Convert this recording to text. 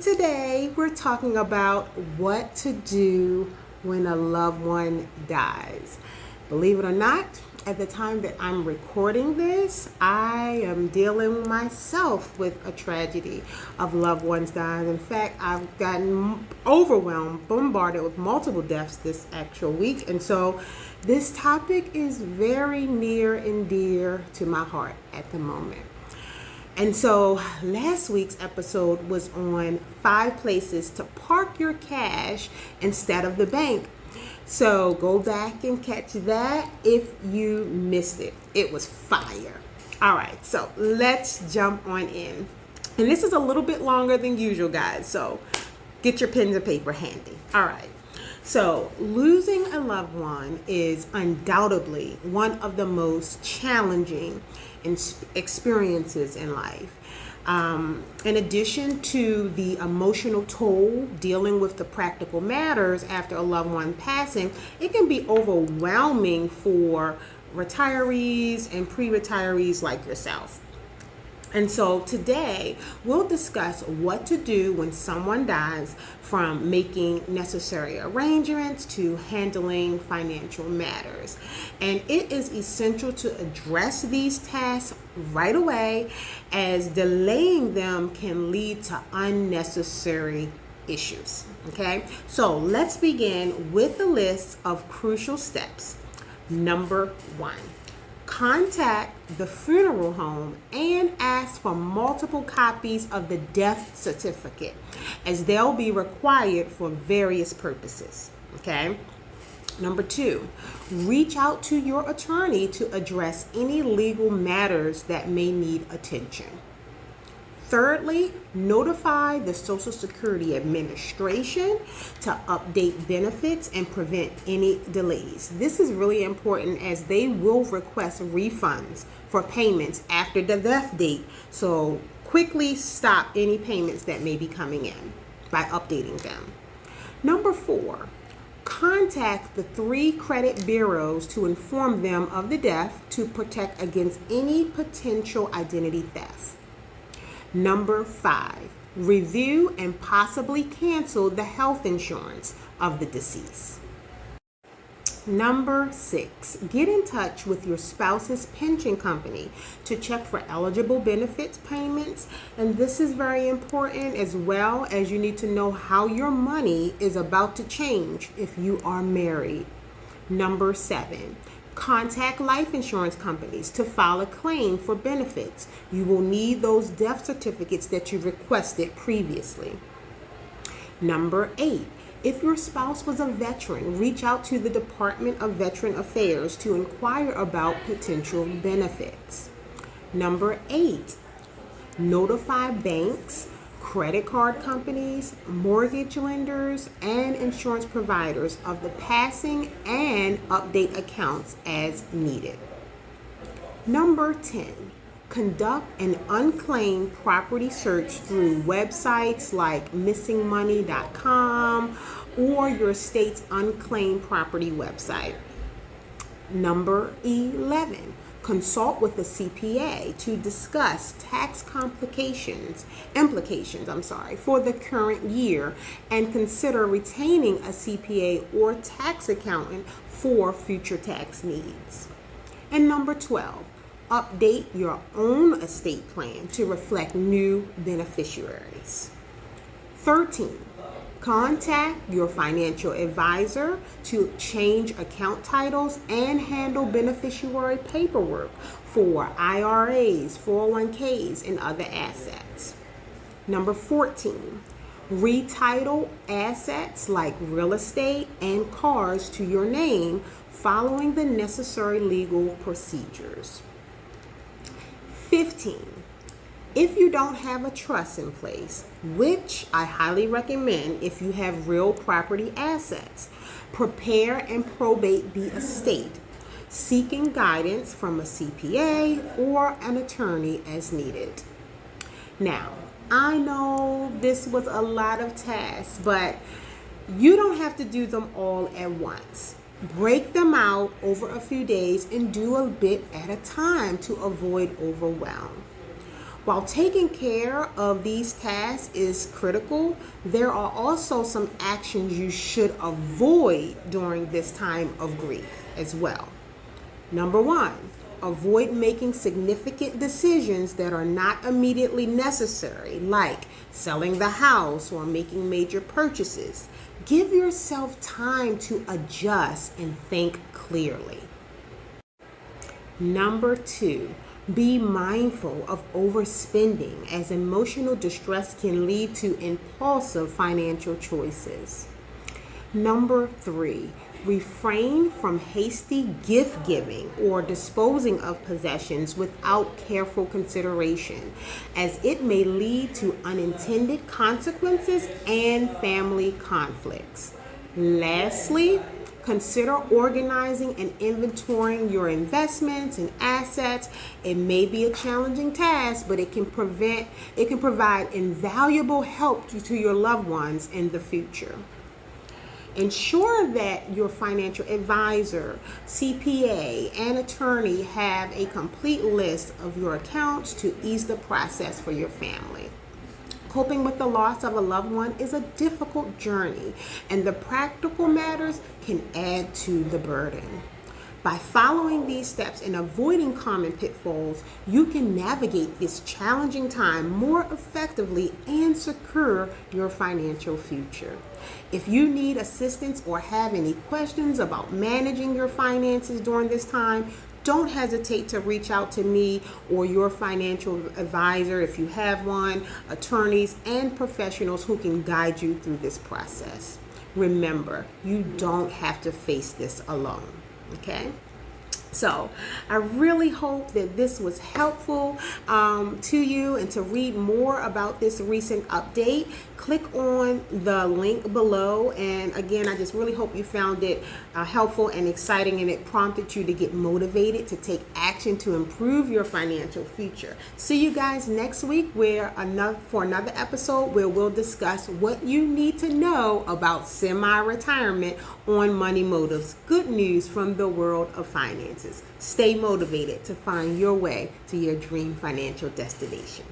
today we're talking about what to do when a loved one dies. Believe it or not, at the time that I'm recording this, I am dealing myself with a tragedy of loved ones dying. In fact, I've gotten overwhelmed, bombarded with multiple deaths this actual week. And so this topic is very near and dear to my heart at the moment. And so last week's episode was on 5 places to park your cash instead of the bank. So go back and catch that if you missed it. It was fire. All right, so let's jump on in. And this is a little bit longer than usual, guys. So get your pens and paper handy. All right. So losing a loved one is undoubtedly one of the most challenging experiences in life. In addition to the emotional toll dealing with the practical matters after a loved one passing, it can be overwhelming for retirees and pre-retirees like yourself. And so today we'll discuss what to do when someone dies, from making necessary arrangements to handling financial matters. And it is essential to address these tasks right away, as delaying them can lead to unnecessary issues. Okay, so let's begin with the list of crucial steps. Number 1. Contact the funeral home and ask for multiple copies of the death certificate, as they'll be required for various purposes. Okay. Number 2, reach out to your attorney to address any legal matters that may need attention. Thirdly, notify the Social Security Administration to update benefits and prevent any delays. This is really important, as they will request refunds for payments after the death date. So quickly stop any payments that may be coming in by updating them. Number 4, contact the 3 credit bureaus to inform them of the death to protect against any potential identity theft. Number 5, review and possibly cancel the health insurance of the deceased. Number 6, get in touch with your spouse's pension company to check for eligible benefits payments. And this is very important, as well as you need to know how your money is about to change if you are married. Number 7, contact life insurance companies to file a claim for benefits. You will need those death certificates that you requested previously. Number 8, if your spouse was a veteran, reach out to the Department of Veteran Affairs to inquire about potential benefits. Number 8, notify banks, credit card companies, mortgage lenders, and insurance providers of the passing and update accounts as needed. Number 10, conduct an unclaimed property search through websites like missingmoney.com or your state's unclaimed property website. Number 11, consult with a CPA to discuss tax implications for the current year, and consider retaining a CPA or tax accountant for future tax needs. And number 12, update your own estate plan to reflect new beneficiaries. 13, contact your financial advisor to change account titles and handle beneficiary paperwork for IRAs, 401ks, and other assets. Number 14, retitle assets like real estate and cars to your name following the necessary legal procedures. 15, if you don't have a trust in place, which I highly recommend if you have real property assets, prepare and probate the estate, seeking guidance from a CPA or an attorney as needed. Now, I know this was a lot of tasks, but you don't have to do them all at once. Break them out over a few days and do a bit at a time to avoid overwhelm. While taking care of these tasks is critical, there are also some actions you should avoid during this time of grief as well. Number one, avoid making significant decisions that are not immediately necessary, like selling the house or making major purchases. Give yourself time to adjust and think clearly. Number two, be mindful of overspending, as emotional distress can lead to impulsive financial choices. Number three, refrain from hasty gift giving or disposing of possessions without careful consideration, as it may lead to unintended consequences and family conflicts. Lastly, consider organizing and inventorying your investments and assets. It may be a challenging task, but it can provide invaluable help to your loved ones in the future. Ensure that your financial advisor, CPA, and attorney have a complete list of your accounts to ease the process for your family. Coping with the loss of a loved one is a difficult journey, and the practical matters can add to the burden. By following these steps and avoiding common pitfalls, you can navigate this challenging time more effectively and secure your financial future. If you need assistance or have any questions about managing your finances during this time, don't hesitate to reach out to me or your financial advisor if you have one, attorneys, and professionals who can guide you through this process. Remember, you don't have to face this alone, okay? So I really hope that this was helpful to you, and to read more about this recent update, click on the link below. And again, I just really hope you found it helpful and exciting, and it prompted you to get motivated to take action to improve your financial future. See you guys next week for another episode where we'll discuss what you need to know about semi-retirement on Money Motives. Good news from the world of finances. Stay motivated to find your way to your dream financial destination.